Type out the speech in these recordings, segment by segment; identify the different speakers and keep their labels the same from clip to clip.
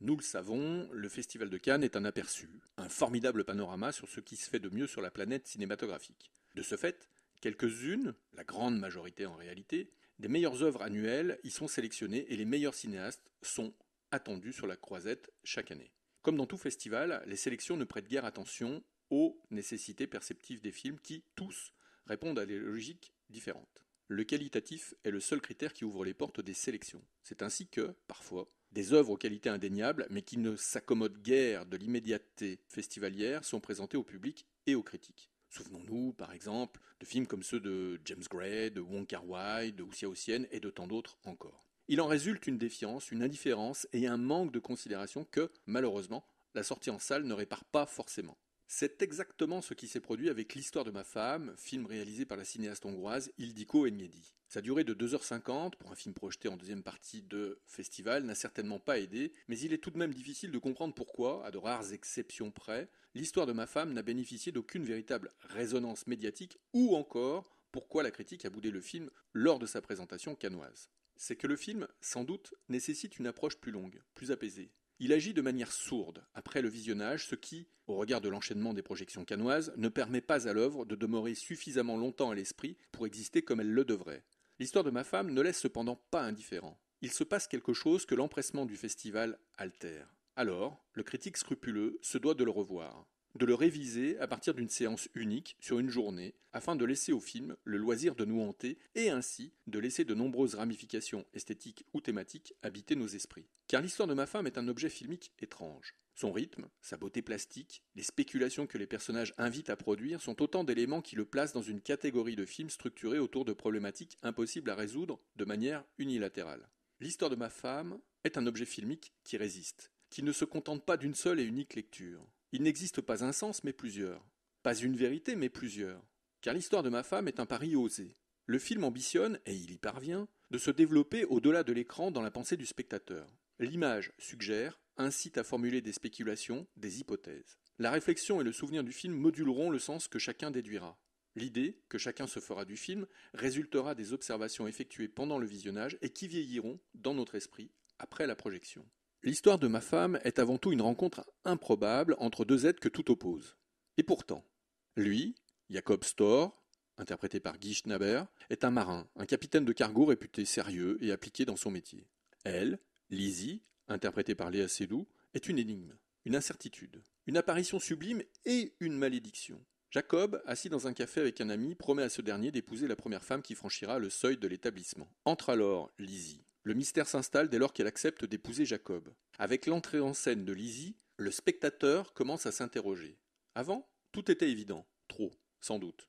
Speaker 1: Nous le savons, le Festival de Cannes est un aperçu, un formidable panorama sur ce qui se fait de mieux sur la planète cinématographique. De ce fait, quelques-unes, la grande majorité en réalité, des meilleures œuvres annuelles y sont sélectionnées et les meilleurs cinéastes sont attendus sur la croisette chaque année. Comme dans tout festival, les sélections ne prêtent guère attention aux nécessités perceptives des films qui, tous, répondent à des logiques différentes. Le qualitatif est le seul critère qui ouvre les portes des sélections. C'est ainsi que, parfois, des œuvres aux qualités indéniables, mais qui ne s'accommodent guère de l'immédiateté festivalière, sont présentées au public et aux critiques. Souvenons-nous, par exemple, de films comme ceux de James Gray, de Wong Kar-wai, de Wu Xiaoxian et de tant d'autres encore. Il en résulte une défiance, une indifférence et un manque de considération que, malheureusement, la sortie en salle ne répare pas forcément. C'est exactement ce qui s'est produit avec L'histoire de ma femme, film réalisé par la cinéaste hongroise Ildikó Enyedi. Sa durée de 2h50, pour un film projeté en deuxième partie de festival, n'a certainement pas aidé, mais il est tout de même difficile de comprendre pourquoi, à de rares exceptions près, L'histoire de ma femme n'a bénéficié d'aucune véritable résonance médiatique, ou encore pourquoi la critique a boudé le film lors de sa présentation cannoise. C'est que le film, sans doute, nécessite une approche plus longue, plus apaisée. Il agit de manière sourde après le visionnage, ce qui, au regard de l'enchaînement des projections cannoises, ne permet pas à l'œuvre de demeurer suffisamment longtemps à l'esprit pour exister comme elle le devrait. L'histoire de ma femme ne laisse cependant pas indifférent. Il se passe quelque chose que l'empressement du festival altère. Alors, le critique scrupuleux se doit de le revoir, de le réviser à partir d'une séance unique sur une journée, afin de laisser au film le loisir de nous hanter et ainsi de laisser de nombreuses ramifications esthétiques ou thématiques habiter nos esprits. Car l'histoire de ma femme est un objet filmique étrange. Son rythme, sa beauté plastique, les spéculations que les personnages invitent à produire sont autant d'éléments qui le placent dans une catégorie de films structurés autour de problématiques impossibles à résoudre de manière unilatérale. L'histoire de ma femme est un objet filmique qui résiste, qui ne se contente pas d'une seule et unique lecture. Il n'existe pas un sens, mais plusieurs. Pas une vérité, mais plusieurs. Car l'histoire de ma femme est un pari osé. Le film ambitionne, et il y parvient, de se développer au-delà de l'écran dans la pensée du spectateur. L'image suggère, incite à formuler des spéculations, des hypothèses. La réflexion et le souvenir du film moduleront le sens que chacun déduira. L'idée que chacun se fera du film résultera des observations effectuées pendant le visionnage et qui vieilliront dans notre esprit après la projection. L'histoire de ma femme est avant tout une rencontre improbable entre deux êtres que tout oppose. Et pourtant, lui, Jacob Storr, interprété par Guy Schnaber, est un marin, un capitaine de cargo réputé sérieux et appliqué dans son métier. Elle, Lizzie, interprétée par Léa Seydoux, est une énigme, une incertitude, une apparition sublime et une malédiction. Jacob, assis dans un café avec un ami, promet à ce dernier d'épouser la première femme qui franchira le seuil de l'établissement. Entre alors Lizzie. Le mystère s'installe dès lors qu'elle accepte d'épouser Jacob. Avec l'entrée en scène de Lizzie, le spectateur commence à s'interroger. Avant, tout était évident, trop, sans doute.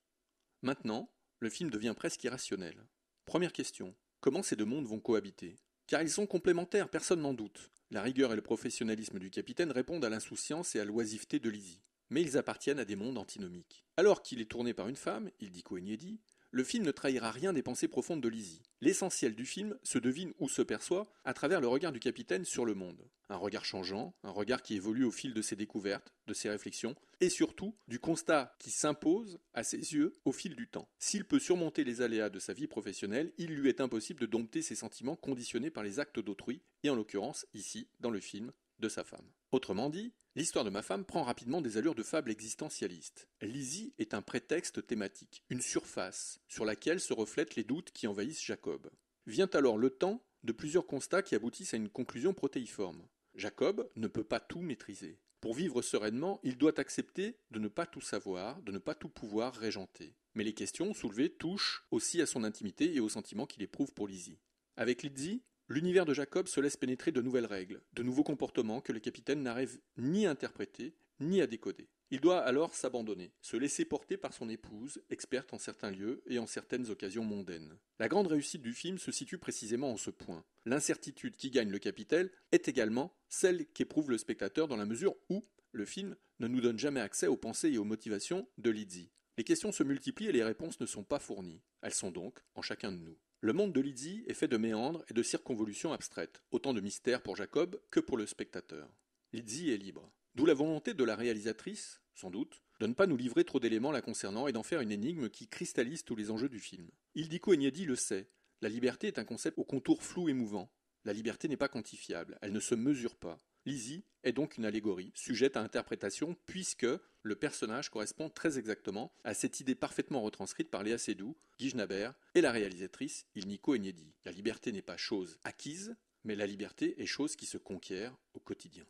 Speaker 1: Maintenant, le film devient presque irrationnel. Première question, comment ces deux mondes vont cohabiter? Car ils sont complémentaires, personne n'en doute. La rigueur et le professionnalisme du capitaine répondent à l'insouciance et à l'oisiveté de Lizzie. Mais ils appartiennent à des mondes antinomiques. Alors qu'il est tourné par une femme, Ildikó Enyedi, le film ne trahira rien des pensées profondes de Lizzie. L'essentiel du film se devine ou se perçoit à travers le regard du capitaine sur le monde. Un regard changeant, un regard qui évolue au fil de ses découvertes, de ses réflexions, et surtout du constat qui s'impose à ses yeux au fil du temps. S'il peut surmonter les aléas de sa vie professionnelle, il lui est impossible de dompter ses sentiments conditionnés par les actes d'autrui, et en l'occurrence, ici, dans le film, de sa femme. Autrement dit, l'histoire de ma femme prend rapidement des allures de fable existentialiste. Lizzie est un prétexte thématique, une surface sur laquelle se reflètent les doutes qui envahissent Jacob. Vient alors le temps de plusieurs constats qui aboutissent à une conclusion protéiforme. Jacob ne peut pas tout maîtriser. Pour vivre sereinement, il doit accepter de ne pas tout savoir, de ne pas tout pouvoir régenter. Mais les questions soulevées touchent aussi à son intimité et aux sentiments qu'il éprouve pour Lizzie. Avec Lizzie, l'univers de Jacob se laisse pénétrer de nouvelles règles, de nouveaux comportements que le capitaine n'arrive ni à interpréter, ni à décoder. Il doit alors s'abandonner, se laisser porter par son épouse, experte en certains lieux et en certaines occasions mondaines. La grande réussite du film se situe précisément en ce point. L'incertitude qui gagne le capitaine est également celle qu'éprouve le spectateur dans la mesure où le film ne nous donne jamais accès aux pensées et aux motivations de Lizzie. Les questions se multiplient et les réponses ne sont pas fournies. Elles sont donc en chacun de nous. Le monde de Lizzie est fait de méandres et de circonvolutions abstraites, autant de mystères pour Jacob que pour le spectateur. Lizzie est libre. D'où la volonté de la réalisatrice, sans doute, de ne pas nous livrer trop d'éléments la concernant et d'en faire une énigme qui cristallise tous les enjeux du film. Ildikó Enyedi le sait. La liberté est un concept au contour flou et mouvant. La liberté n'est pas quantifiable, elle ne se mesure pas. Lizzie est donc une allégorie, sujette à interprétation, puisque le personnage correspond très exactement à cette idée parfaitement retranscrite par Léa Seydoux, Guy Schnabert et la réalisatrice Ilnico Enyedi. La liberté n'est pas chose acquise, mais la liberté est chose qui se conquiert au quotidien.